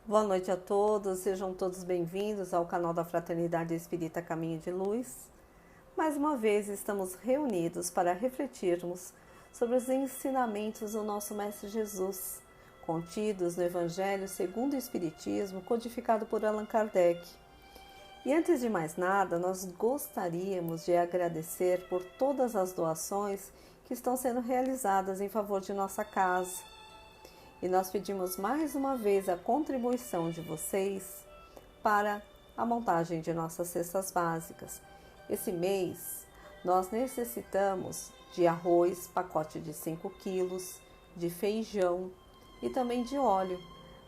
Boa noite a todos, sejam todos bem-vindos ao canal da Fraternidade Espírita Caminho de Luz. Mais uma vez estamos reunidos para refletirmos sobre os ensinamentos do nosso Mestre Jesus, contidos no Evangelho segundo o Espiritismo, codificado por Allan Kardec. E antes de mais nada, nós gostaríamos de agradecer por todas as doações que estão sendo realizadas em favor de nossa casa. E nós pedimos mais uma vez a contribuição de vocês para a montagem de nossas cestas básicas. Esse mês nós necessitamos de arroz, pacote de 5 quilos, de feijão e também de óleo.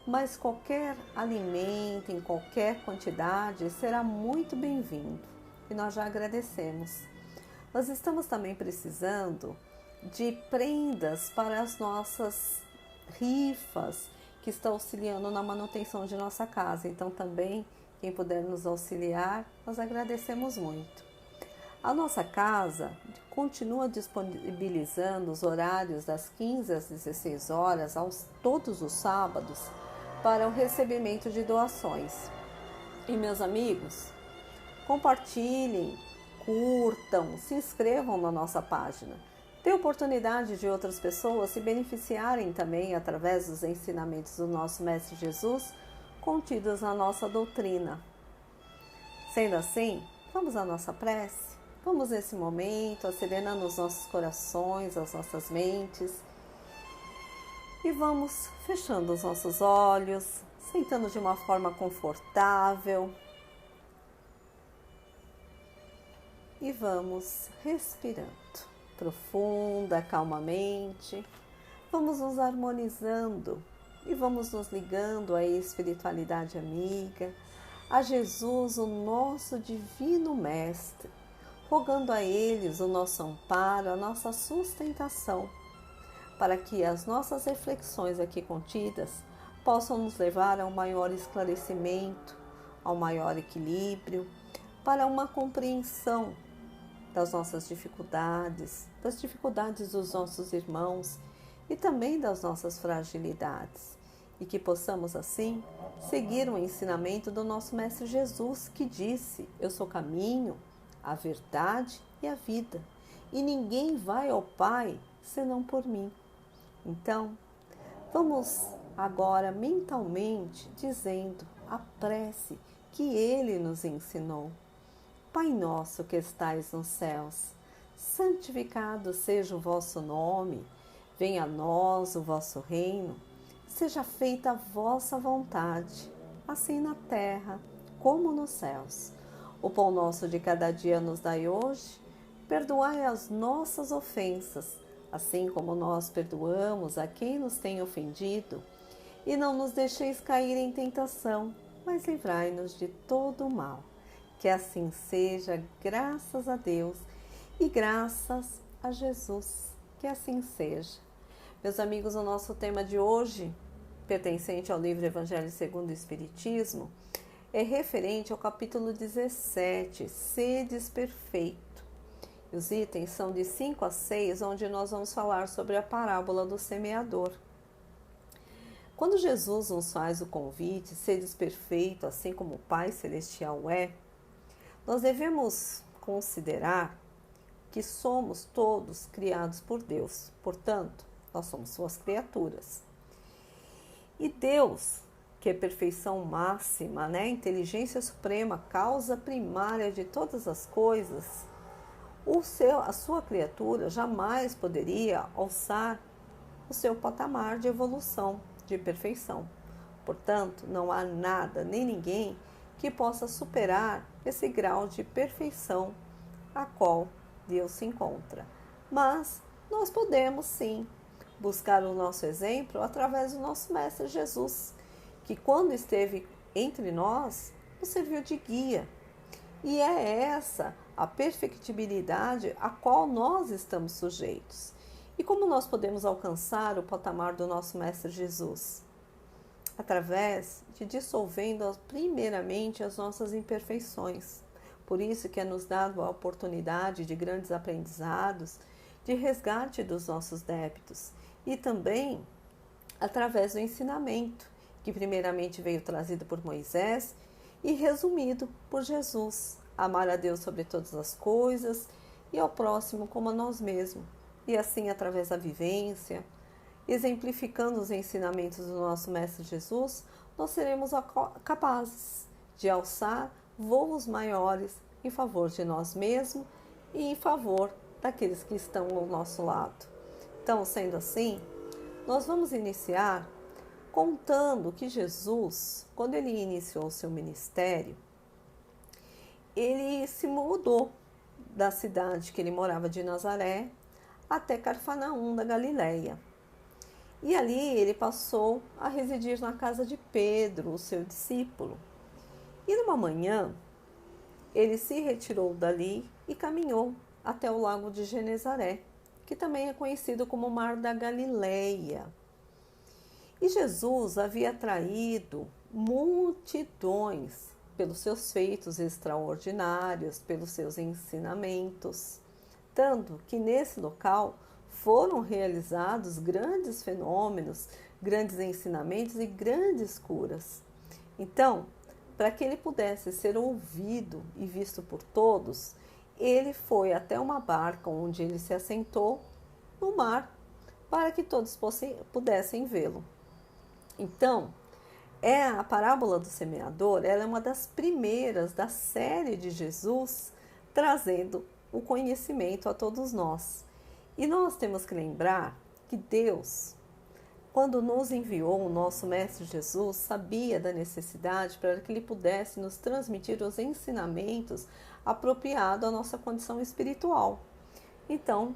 Mas qualquer alimento em qualquer quantidade será muito bem-vindo e nós já agradecemos. Nós estamos também precisando de prendas para as nossas rifas que estão auxiliando na manutenção de nossa casa. Então também, quem puder nos auxiliar, nós agradecemos muito. A nossa casa continua disponibilizando os horários das 15 às 16 horas, todos os sábados, para o recebimento de doações. E meus amigos, compartilhem, curtam, se inscrevam na nossa página. Dê oportunidade de outras pessoas se beneficiarem também através dos ensinamentos do nosso Mestre Jesus, contidos na nossa doutrina. Sendo assim, vamos à nossa prece? Vamos nesse momento, serenando os nossos corações, as nossas mentes. E vamos fechando os nossos olhos, sentando de uma forma confortável. E vamos respirando profunda, calmamente. Vamos nos harmonizando e vamos nos ligando à espiritualidade amiga, a Jesus, o nosso divino mestre, rogando a eles o nosso amparo, a nossa sustentação, para que as nossas reflexões aqui contidas possam nos levar a um maior esclarecimento, ao maior equilíbrio, para uma compreensão das nossas dificuldades, das dificuldades dos nossos irmãos e também das nossas fragilidades. E que possamos, assim, seguir o ensinamento do nosso Mestre Jesus, que disse: eu sou o caminho, a verdade e a vida, e ninguém vai ao Pai senão por mim. Então, vamos agora mentalmente dizendo a prece que Ele nos ensinou. Pai nosso que estais nos céus, santificado seja o vosso nome, venha a nós o vosso reino, seja feita a vossa vontade, assim na terra como nos céus. O pão nosso de cada dia nos dai hoje, perdoai as nossas ofensas, assim como nós perdoamos a quem nos tem ofendido, e não nos deixeis cair em tentação, mas livrai-nos de todo o mal. Que assim seja, graças a Deus e graças a Jesus, que assim seja. Meus amigos, o nosso tema de hoje, pertencente ao livro Evangelho segundo o Espiritismo, é referente ao capítulo 17, Sedes Perfeito. E os itens são de 5 a 6, onde nós vamos falar sobre a parábola do semeador. Quando Jesus nos faz o convite, sedes perfeito, assim como o Pai Celestial é, nós devemos considerar que somos todos criados por Deus, portanto, nós somos suas criaturas. E Deus, que é perfeição máxima, inteligência suprema, causa primária de todas as coisas, a sua criatura jamais poderia alçar o seu patamar de evolução, de perfeição. Portanto, não há nada nem ninguém que possa superar esse grau de perfeição a qual Deus se encontra. Mas nós podemos sim buscar o nosso exemplo através do nosso Mestre Jesus, que quando esteve entre nós, nos serviu de guia. E é essa a perfectibilidade a qual nós estamos sujeitos. E como nós podemos alcançar o patamar do nosso Mestre Jesus? Através de dissolvendo primeiramente as nossas imperfeições. Por isso que é nos dado a oportunidade de grandes aprendizados, de resgate dos nossos débitos e também através do ensinamento, que primeiramente veio trazido por Moisés e resumido por Jesus. Amar a Deus sobre todas as coisas e ao próximo como a nós mesmos. E assim, através da vivência, exemplificando os ensinamentos do nosso Mestre Jesus, nós seremos capazes de alçar voos maiores em favor de nós mesmos e em favor daqueles que estão ao nosso lado. Então, sendo assim, nós vamos iniciar contando que Jesus, quando ele iniciou o seu ministério, ele se mudou da cidade que ele morava de Nazaré até Cafarnaum da Galileia. E ali ele passou a residir na casa de Pedro, o seu discípulo. E numa manhã, ele se retirou dali e caminhou até o lago de Genezaré, que também é conhecido como Mar da Galileia. E Jesus havia atraído multidões pelos seus feitos extraordinários, pelos seus ensinamentos. Tanto que nesse local foram realizados grandes fenômenos, grandes ensinamentos e grandes curas. Então, para que ele pudesse ser ouvido e visto por todos, ele foi até uma barca onde ele se assentou no mar para que todos pudessem vê-lo. Então, a parábola do semeador, ela é uma das primeiras da série de Jesus trazendo o conhecimento a todos nós. E nós temos que lembrar que Deus, quando nos enviou o nosso Mestre Jesus, sabia da necessidade para que ele pudesse nos transmitir os ensinamentos apropriados à nossa condição espiritual. Então,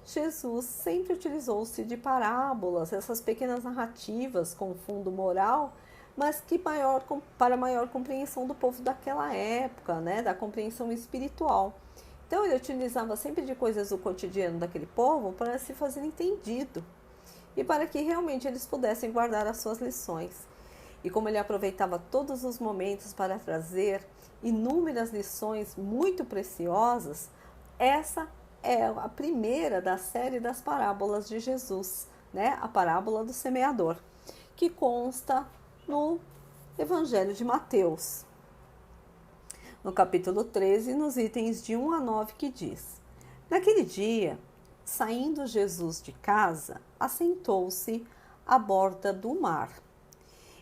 Jesus sempre utilizou-se de parábolas, essas pequenas narrativas com fundo moral, mas que para maior compreensão do povo daquela época, né, da compreensão espiritual. Então ele utilizava sempre de coisas do cotidiano daquele povo para se fazer entendido e para que realmente eles pudessem guardar as suas lições. E como ele aproveitava todos os momentos para trazer inúmeras lições muito preciosas, essa é a primeira da série das parábolas de Jesus, né? A parábola do semeador, que consta no Evangelho de Mateus, no capítulo 13, nos itens de 1 a 9, que diz: Naquele dia, saindo Jesus de casa, assentou-se à borda do mar.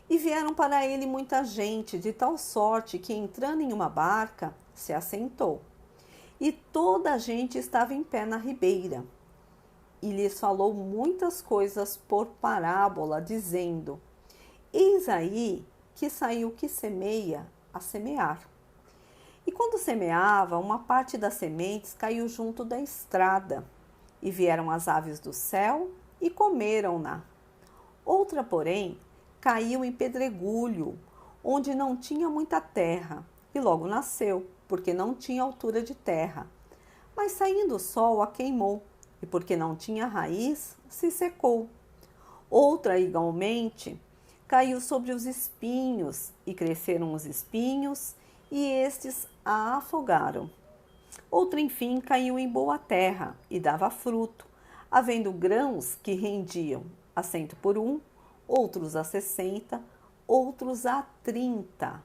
E vieram para ele muita gente, de tal sorte que, entrando em uma barca, se assentou. E toda a gente estava em pé na ribeira. E lhes falou muitas coisas por parábola, dizendo: Eis aí que saiu que semeia a semear. E quando semeava, uma parte das sementes caiu junto da estrada, e vieram as aves do céu e comeram-na. Outra, porém, caiu em pedregulho, onde não tinha muita terra, e logo nasceu, porque não tinha altura de terra. Mas saindo o sol a queimou, e porque não tinha raiz, se secou. Outra, igualmente, caiu sobre os espinhos, e cresceram os espinhos, e estes a afogaram. Outra, enfim, caiu em boa terra, e dava fruto, havendo grãos que rendiam a 100 por 1, outros a 60, outros a 30.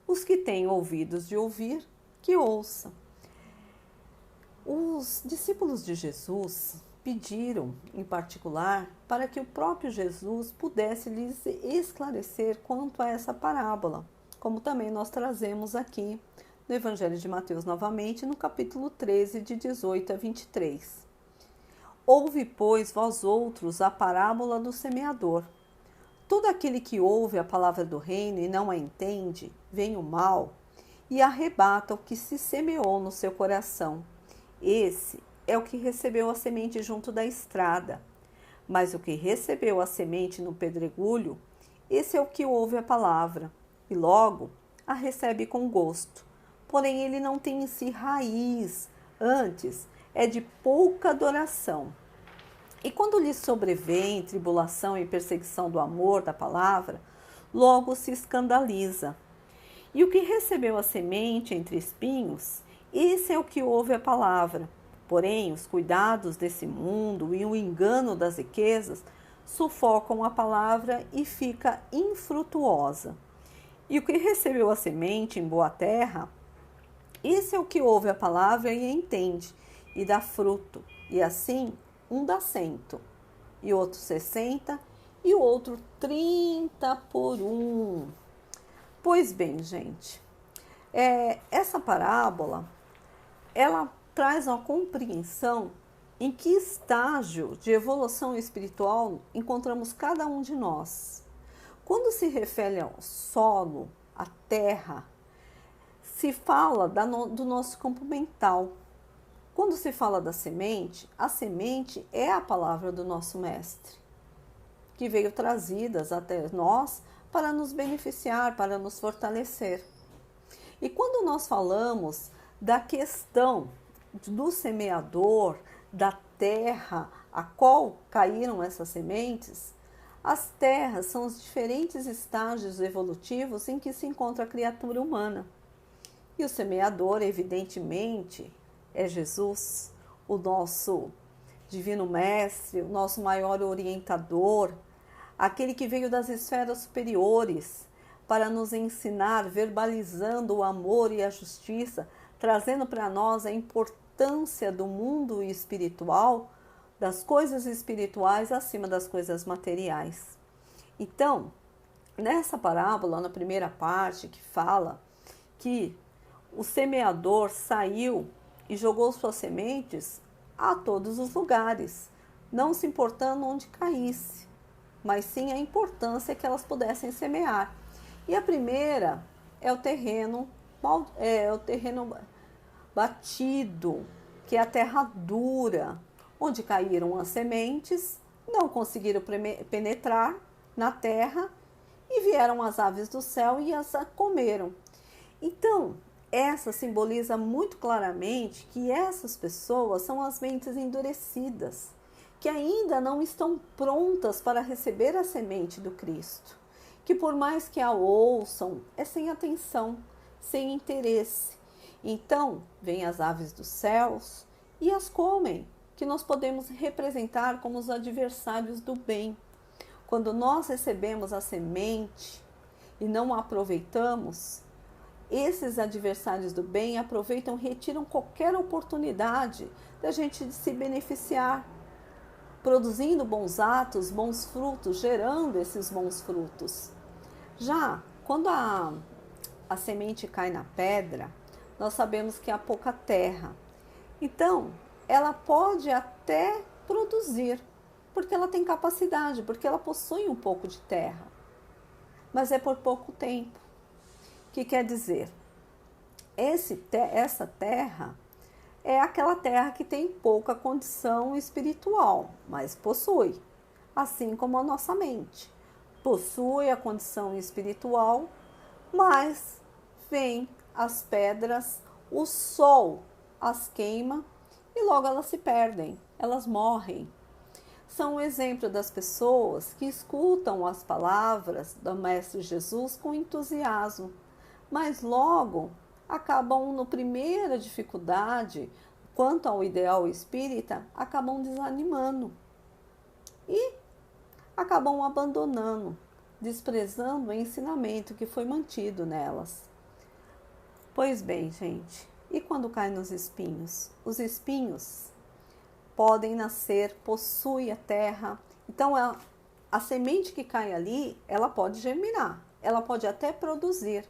Os que têm ouvidos de ouvir, que ouçam. Os discípulos de Jesus pediram, em particular, para que o próprio Jesus pudesse lhes esclarecer quanto a essa parábola, como também nós trazemos aqui no Evangelho de Mateus novamente, no capítulo 13, de 18 a 23. Ouve, pois, vós outros, a parábola do semeador. Todo aquele que ouve a palavra do reino e não a entende, vem o mal e arrebata o que se semeou no seu coração. Esse é o que recebeu a semente junto da estrada. Mas o que recebeu a semente no pedregulho, esse é o que ouve a palavra, e logo a recebe com gosto. Porém, ele não tem em si raiz, antes é de pouca duração. E quando lhe sobrevém tribulação e perseguição do amor da palavra, logo se escandaliza. E o que recebeu a semente entre espinhos, esse é o que ouve a palavra. Porém, os cuidados desse mundo e o engano das riquezas sufocam a palavra e fica infrutuosa. E o que recebeu a semente em boa terra, esse é o que ouve a palavra e entende, e dá fruto. E assim, um dá 100, e outro 60, e o outro 30 por um. Pois bem, gente, essa parábola, ela traz uma compreensão em que estágio de evolução espiritual encontramos cada um de nós. Quando se refere ao solo, à terra, se fala do nosso campo mental. Quando se fala da semente, a semente é a palavra do nosso mestre, que veio trazidas até nós para nos beneficiar, para nos fortalecer. E quando nós falamos da questão do semeador, da terra a qual caíram essas sementes, as terras são os diferentes estágios evolutivos em que se encontra a criatura humana. E o semeador, evidentemente, é Jesus, o nosso divino mestre, o nosso maior orientador, aquele que veio das esferas superiores para nos ensinar, verbalizando o amor e a justiça, trazendo para nós a importância do mundo espiritual, das coisas espirituais acima das coisas materiais. Então, nessa parábola, na primeira parte, que fala que o semeador saiu e jogou suas sementes a todos os lugares, não se importando onde caísse, mas sim a importância que elas pudessem semear. E a primeira é o terreno batido, que é a terra dura, onde caíram as sementes, não conseguiram penetrar na terra e vieram as aves do céu e as comeram. Então, essa simboliza muito claramente que essas pessoas são as mentes endurecidas, que ainda não estão prontas para receber a semente do Cristo, que por mais que a ouçam, é sem atenção, sem interesse. Então, vêm as aves dos céus e as comem, que nós podemos representar como os adversários do bem. Quando nós recebemos a semente e não a aproveitamos, esses adversários do bem aproveitam e retiram qualquer oportunidade da gente se beneficiar, produzindo bons atos, bons frutos, gerando esses bons frutos. Já quando a semente cai na pedra, nós sabemos que há pouca terra. Então, ela pode até produzir, porque ela tem capacidade, porque ela possui um pouco de terra, mas é por pouco tempo. O que quer dizer? Essa terra é aquela terra que tem pouca condição espiritual, mas possui, assim como a nossa mente. Possui a condição espiritual, mas vem as pedras, o sol as queima e logo elas se perdem, elas morrem. São um exemplo das pessoas que escutam as palavras do Mestre Jesus com entusiasmo, mas logo acabam, na primeira dificuldade, quanto ao ideal espírita, acabam desanimando e acabam abandonando, desprezando o ensinamento que foi mantido nelas. Pois bem, gente, e quando cai nos espinhos? Os espinhos podem nascer, possuem a terra, então a semente que cai ali, ela pode germinar, ela pode até produzir.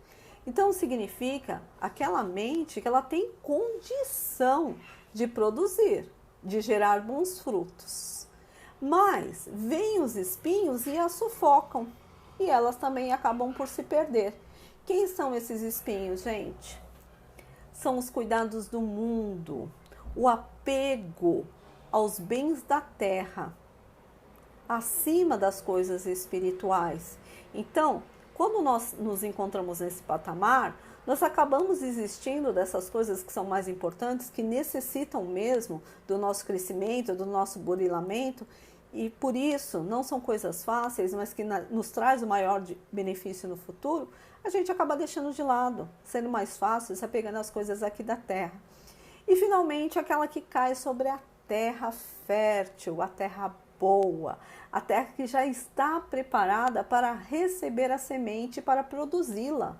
Então significa aquela mente que ela tem condição de produzir, de gerar bons frutos. Mas vêm os espinhos e as sufocam e elas também acabam por se perder. Quem são esses espinhos, gente? São os cuidados do mundo, o apego aos bens da terra, acima das coisas espirituais. Então, quando nós nos encontramos nesse patamar, nós acabamos desistindo dessas coisas que são mais importantes, que necessitam mesmo do nosso crescimento, do nosso burilamento, e por isso não são coisas fáceis, mas que nos traz o maior benefício no futuro, a gente acaba deixando de lado, sendo mais fácil, se apegando às coisas aqui da terra. E finalmente aquela que cai sobre a terra fértil, a terra boa, a terra que já está preparada para receber a semente para produzi-la.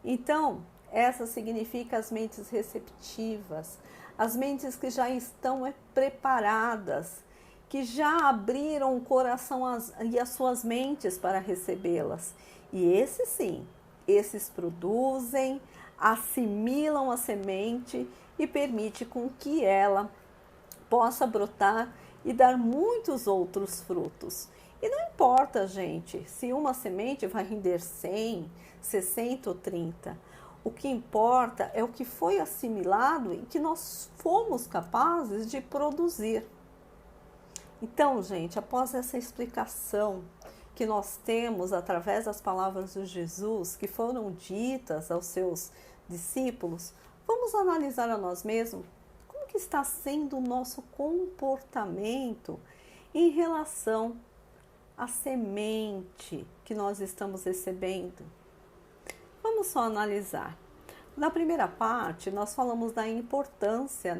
Então, essa significa as mentes receptivas, as mentes que já estão preparadas, que já abriram o coração e as suas mentes para recebê-las. E esses sim, esses produzem, assimilam a semente e permite com que ela possa brotar e dar muitos outros frutos. E não importa, gente, se uma semente vai render 100, 60 ou 30. O que importa é o que foi assimilado e que nós fomos capazes de produzir. Então, gente, após essa explicação que nós temos através das palavras de Jesus, que foram ditas aos seus discípulos, vamos analisar a nós mesmos como que está sendo o nosso comportamento em relação à semente que nós estamos recebendo. Vamos só analisar. Na primeira parte, nós falamos da importância,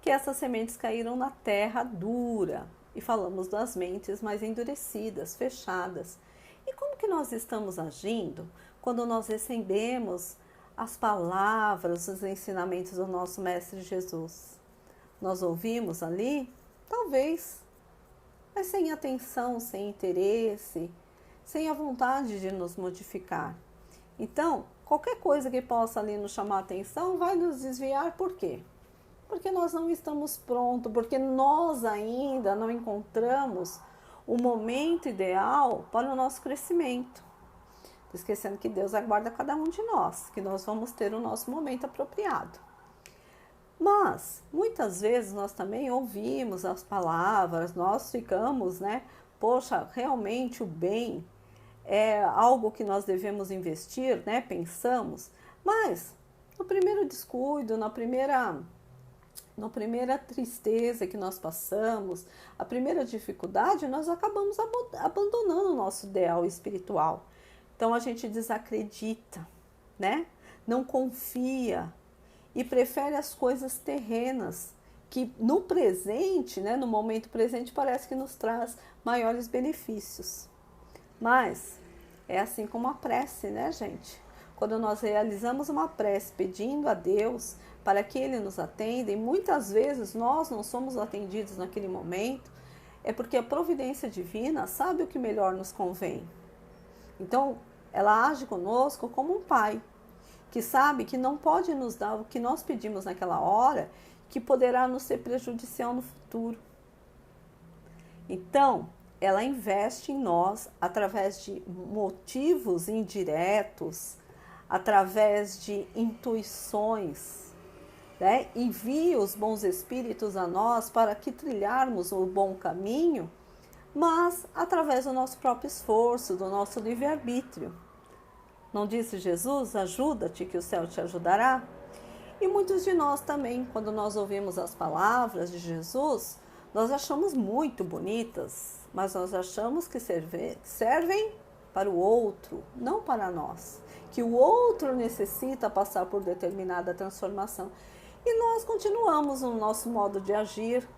que essas sementes caíram na terra dura. E falamos das mentes mais endurecidas, fechadas. E como que nós estamos agindo quando nós recebemos as palavras, os ensinamentos do nosso Mestre Jesus? Nós ouvimos ali? Talvez, mas sem atenção, sem interesse, sem a vontade de nos modificar. Então, qualquer coisa que possa ali nos chamar a atenção vai nos desviar. Por quê? Porque nós não estamos prontos, porque nós ainda não encontramos o momento ideal para o nosso crescimento. Esquecendo que Deus aguarda cada um de nós, que nós vamos ter o nosso momento apropriado. Mas, muitas vezes nós também ouvimos as palavras, nós ficamos, poxa, realmente o bem é algo que nós devemos investir, pensamos, mas no primeiro descuido, na primeira tristeza que nós passamos, a primeira dificuldade, nós acabamos abandonando o nosso ideal espiritual. Então a gente desacredita, não confia e prefere as coisas terrenas, que no presente, no momento presente, parece que nos traz maiores benefícios. Mas é assim como a prece, gente? Quando nós realizamos uma prece pedindo a Deus para que Ele nos atenda, e muitas vezes nós não somos atendidos naquele momento, é porque a providência divina sabe o que melhor nos convém. Então, ela age conosco como um pai, que sabe que não pode nos dar o que nós pedimos naquela hora, que poderá nos ser prejudicial no futuro. Então, ela investe em nós através de motivos indiretos, através de intuições, envia os bons espíritos a nós para que trilharmos o bom caminho, mas através do nosso próprio esforço, do nosso livre-arbítrio. Não disse Jesus, ajuda-te que o céu te ajudará? E muitos de nós também, quando nós ouvimos as palavras de Jesus, nós achamos muito bonitas, mas nós achamos que servem para o outro, não para nós. Que o outro necessita passar por determinada transformação. E nós continuamos no nosso modo de agir,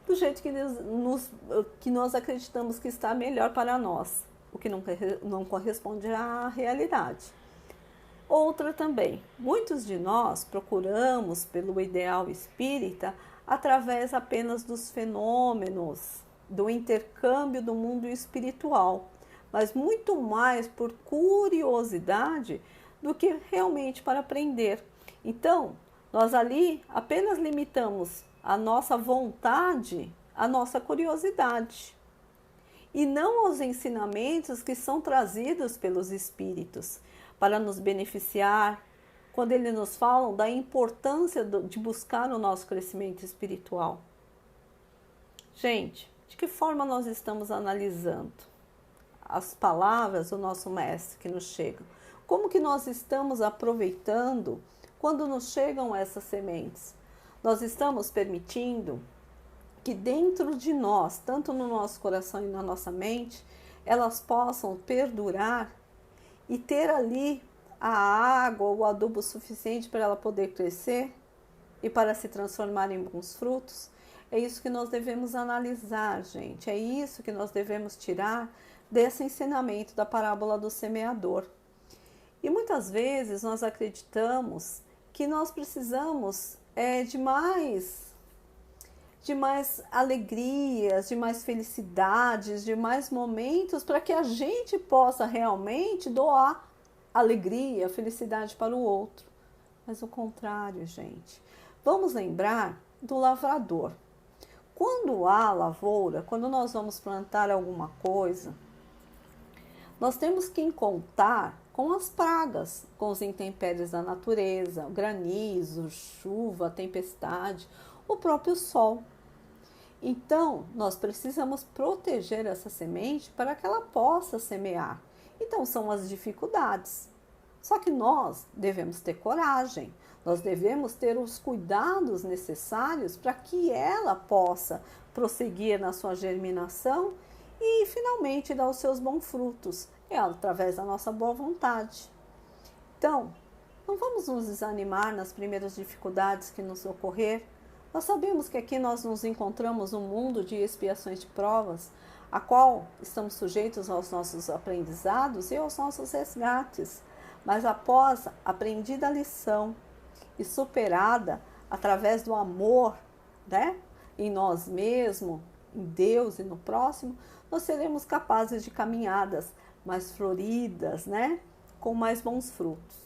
do jeito que nós acreditamos que está melhor para nós, o que não corresponde à realidade. Outra também, muitos de nós procuramos pelo ideal espírita através apenas dos fenômenos, do intercâmbio do mundo espiritual, mas muito mais por curiosidade do que realmente para aprender. Então, nós ali apenas limitamos a nossa vontade, a nossa curiosidade, e não aos ensinamentos que são trazidos pelos espíritos para nos beneficiar, quando eles nos falam da importância de buscar o nosso crescimento espiritual. Gente, de que forma nós estamos analisando as palavras do nosso mestre que nos chegam? Como que nós estamos aproveitando quando nos chegam essas sementes? Nós estamos permitindo que dentro de nós, tanto no nosso coração e na nossa mente, elas possam perdurar e ter ali a água, o adubo suficiente para ela poder crescer e para se transformar em bons frutos? É isso que nós devemos analisar, gente. É isso que nós devemos tirar desse ensinamento da parábola do semeador. E muitas vezes nós acreditamos que nós precisamos de mais alegrias, de mais felicidades, de mais momentos para que a gente possa realmente doar alegria, felicidade para o outro. Mas o contrário, gente. Vamos lembrar do lavrador. Quando há lavoura, quando nós vamos plantar alguma coisa, nós temos que contar com as pragas, com os intempéries da natureza, o granizo, chuva, tempestade, o próprio sol. Então, nós precisamos proteger essa semente para que ela possa semear. Então, são as dificuldades. Só que nós devemos ter coragem, nós devemos ter os cuidados necessários para que ela possa prosseguir na sua germinação e finalmente dar os seus bons frutos, através da nossa boa vontade. Então, não vamos nos desanimar nas primeiras dificuldades que nos ocorrer. Nós sabemos que aqui nós nos encontramos num mundo de expiações de provas, a qual estamos sujeitos aos nossos aprendizados e aos nossos resgates. Mas após aprendida a lição e superada através do amor, em nós mesmos, em Deus e no próximo, nós seremos capazes de caminhadas mais floridas, com mais bons frutos.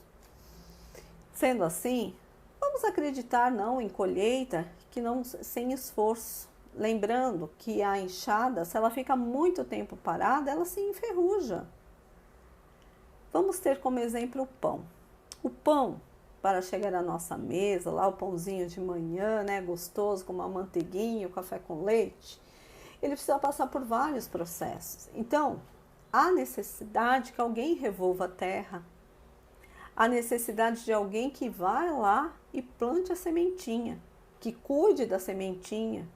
Sendo assim, vamos acreditar não em colheita que não sem esforço. Lembrando que a enxada, se ela fica muito tempo parada, ela se enferruja. Vamos ter como exemplo o pão. O pão, para chegar à nossa mesa, lá o pãozinho de manhã, gostoso, com uma manteiguinha, um café com leite, ele precisa passar por vários processos. Então, há necessidade que alguém revolva a terra, há necessidade de alguém que vá lá e plante a sementinha, que cuide da sementinha,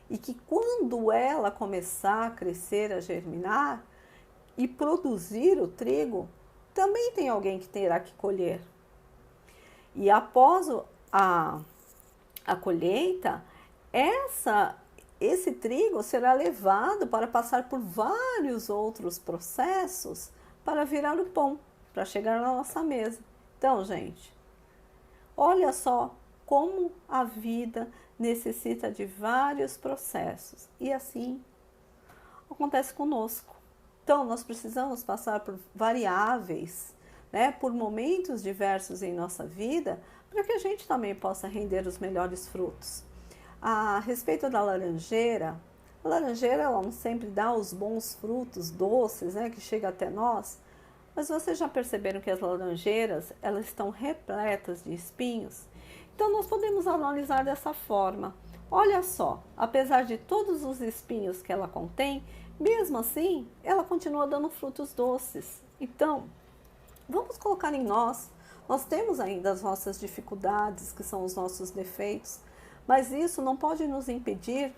e que quando ela começar a crescer, a germinar e produzir o trigo, também tem alguém que terá que colher. E após a colheita, esse trigo será levado para passar por vários outros processos para virar o pão, para chegar na nossa mesa. Então, gente, olha só como a vida necessita de vários processos. E assim acontece conosco. Então, nós precisamos passar por variáveis, por momentos diversos em nossa vida, para que a gente também possa render os melhores frutos. A respeito da laranjeira, a laranjeira ela não sempre dá os bons frutos doces, que chegam até nós, mas vocês já perceberam que as laranjeiras elas estão repletas de espinhos? Então, nós podemos analisar dessa forma. Olha só, apesar de todos os espinhos que ela contém, mesmo assim, ela continua dando frutos doces. Então, vamos colocar em nós. Nós temos ainda as nossas dificuldades, que são os nossos defeitos, mas isso não pode nos impedir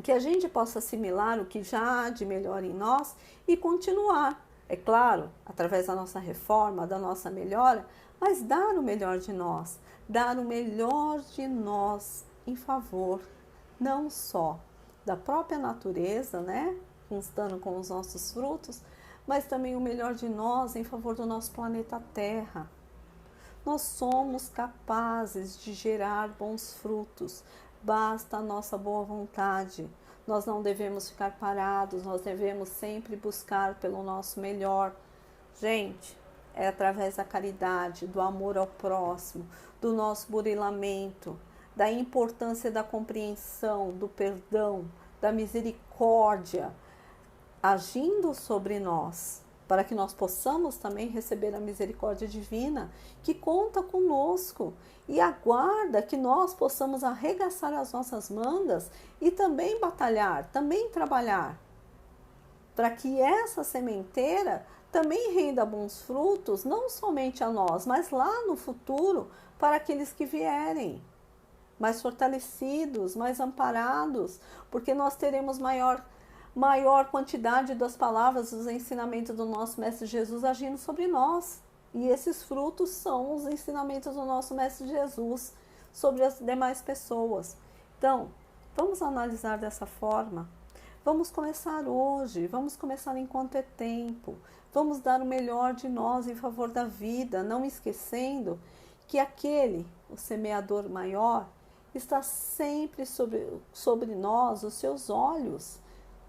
que a gente possa assimilar o que já há de melhor em nós e continuar. É claro, através da nossa reforma, da nossa melhora, mas dar o melhor de nós. Dar o melhor de nós em favor, não só da própria natureza, constando com os nossos frutos, mas também o melhor de nós em favor do nosso planeta Terra. Nós somos capazes de gerar bons frutos, basta a nossa boa vontade. Nós não devemos ficar parados, nós devemos sempre buscar pelo nosso melhor. Gente, é através da caridade, do amor ao próximo, do nosso burilamento, da importância da compreensão, do perdão, da misericórdia, agindo sobre nós, para que nós possamos também receber a misericórdia divina que conta conosco e aguarda que nós possamos arregaçar as nossas mangas e também batalhar, também trabalhar, para que essa sementeira também renda bons frutos, não somente a nós, mas lá no futuro, para aqueles que vierem, mais fortalecidos, mais amparados, porque nós teremos maior quantidade das palavras, dos ensinamentos do nosso Mestre Jesus agindo sobre nós. E esses frutos são os ensinamentos do nosso Mestre Jesus sobre as demais pessoas. Então, vamos analisar dessa forma. Vamos começar hoje, vamos começar enquanto é tempo. Vamos dar o melhor de nós em favor da vida, não esquecendo que aquele, o semeador maior, está sempre sobre nós, os seus olhos,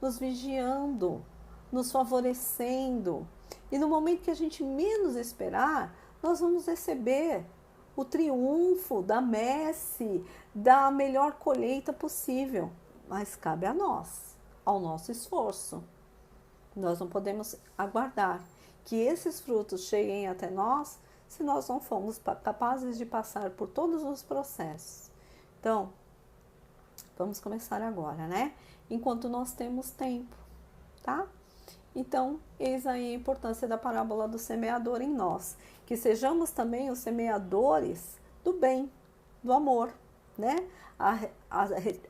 nos vigiando, nos favorecendo. E no momento que a gente menos esperar, nós vamos receber o triunfo da messe, da melhor colheita possível. Mas cabe a nós, ao nosso esforço. Nós não podemos aguardar que esses frutos cheguem até nós se nós não formos capazes de passar por todos os processos. Então, vamos começar agora, né? Enquanto nós temos tempo, tá? Então, eis aí a importância da parábola do semeador em nós. Que sejamos também os semeadores do bem, do amor, né?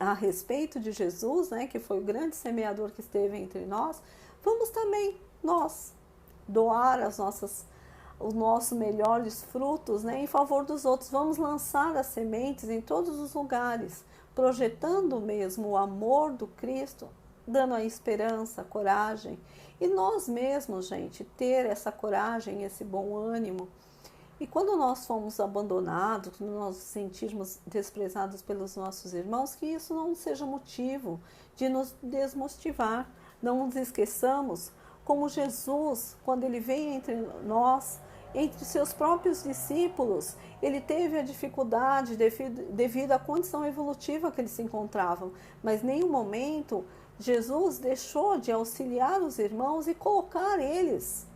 A respeito de Jesus, né? Que foi o grande semeador que esteve entre nós, vamos também, nós, doar os nossos melhores frutos, né? Em favor dos outros. Vamos lançar as sementes em todos os lugares, projetando mesmo o amor do Cristo, dando a esperança, a coragem. E nós mesmos, gente, ter essa coragem, esse bom ânimo. E quando nós fomos abandonados, quando nós nos sentirmos desprezados pelos nossos irmãos, que isso não seja motivo de nos desmotivar. Não nos esqueçamos como Jesus, quando ele veio entre nós, entre seus próprios discípulos, ele teve a dificuldade devido à condição evolutiva que eles se encontravam. Mas em nenhum momento Jesus deixou de auxiliar os irmãos e colocar eles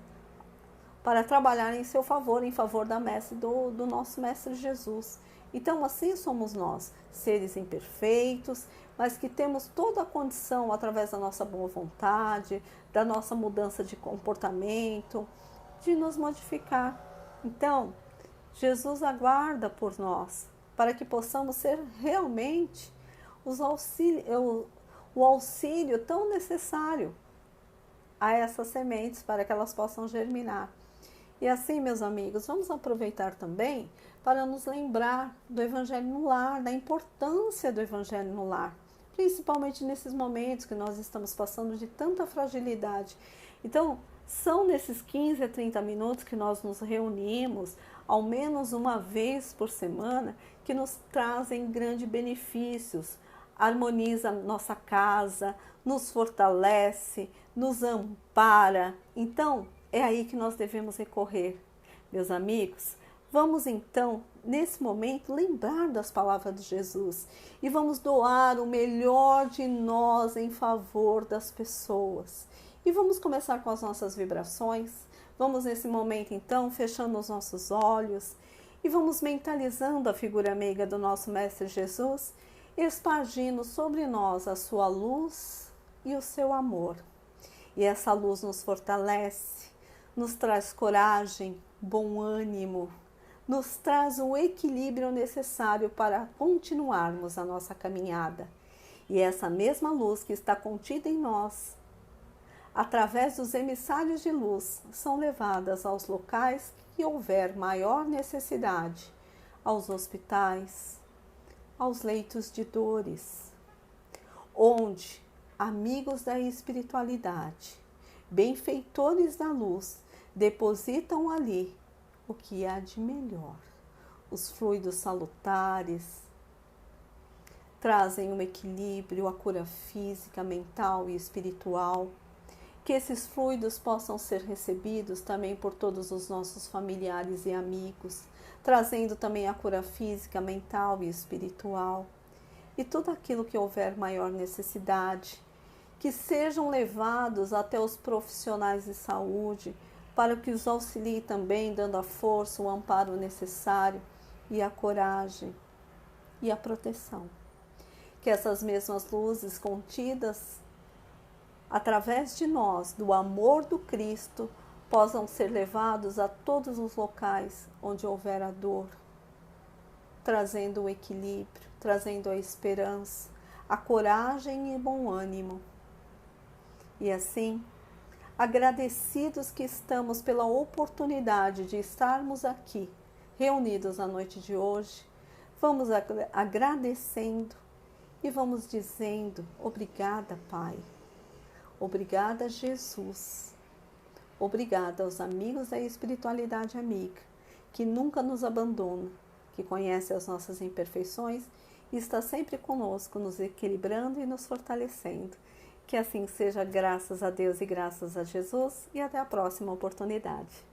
para trabalhar em seu favor, em favor do nosso Mestre Jesus. Então, assim somos nós, seres imperfeitos, mas que temos toda a condição, através da nossa boa vontade, da nossa mudança de comportamento, de nos modificar. Então, Jesus aguarda por nós, para que possamos ser realmente o auxílio tão necessário a essas sementes, para que elas possam germinar. E assim, meus amigos, vamos aproveitar também para nos lembrar do Evangelho no lar, da importância do Evangelho no lar, principalmente nesses momentos que nós estamos passando de tanta fragilidade. Então, são nesses 15 a 30 minutos que nós nos reunimos, ao menos uma vez por semana, que nos trazem grandes benefícios, harmoniza nossa casa, nos fortalece, nos ampara. Então, é aí que nós devemos recorrer. Meus amigos, vamos então, nesse momento, lembrar das palavras de Jesus e vamos doar o melhor de nós em favor das pessoas. E vamos começar com as nossas vibrações. Vamos nesse momento, então, fechando os nossos olhos e vamos mentalizando a figura meiga do nosso Mestre Jesus, expandindo sobre nós a sua luz e o seu amor. E essa luz nos fortalece, nos traz coragem, bom ânimo, nos traz o equilíbrio necessário para continuarmos a nossa caminhada. E essa mesma luz que está contida em nós, através dos emissários de luz, são levadas aos locais que houver maior necessidade, aos hospitais, aos leitos de dores, onde amigos da espiritualidade, benfeitores da luz, depositam ali o que há de melhor. Os fluidos salutares trazem um equilíbrio, a cura física, mental e espiritual. Que esses fluidos possam ser recebidos também por todos os nossos familiares e amigos, trazendo também a cura física, mental e espiritual. E tudo aquilo que houver maior necessidade, que sejam levados até os profissionais de saúde, para que os auxilie também, dando a força, o amparo necessário e a coragem e a proteção. Que essas mesmas luzes contidas através de nós, do amor do Cristo, possam ser levados a todos os locais onde houver a dor, trazendo o equilíbrio, trazendo a esperança, a coragem e bom ânimo. E assim, agradecidos que estamos pela oportunidade de estarmos aqui, reunidos na noite de hoje, vamos agradecendo e vamos dizendo: obrigada, Pai. Obrigada, Jesus. Obrigada aos amigos da espiritualidade amiga, que nunca nos abandona, que conhece as nossas imperfeições e está sempre conosco, nos equilibrando e nos fortalecendo. Que assim seja, graças a Deus e graças a Jesus, e até a próxima oportunidade.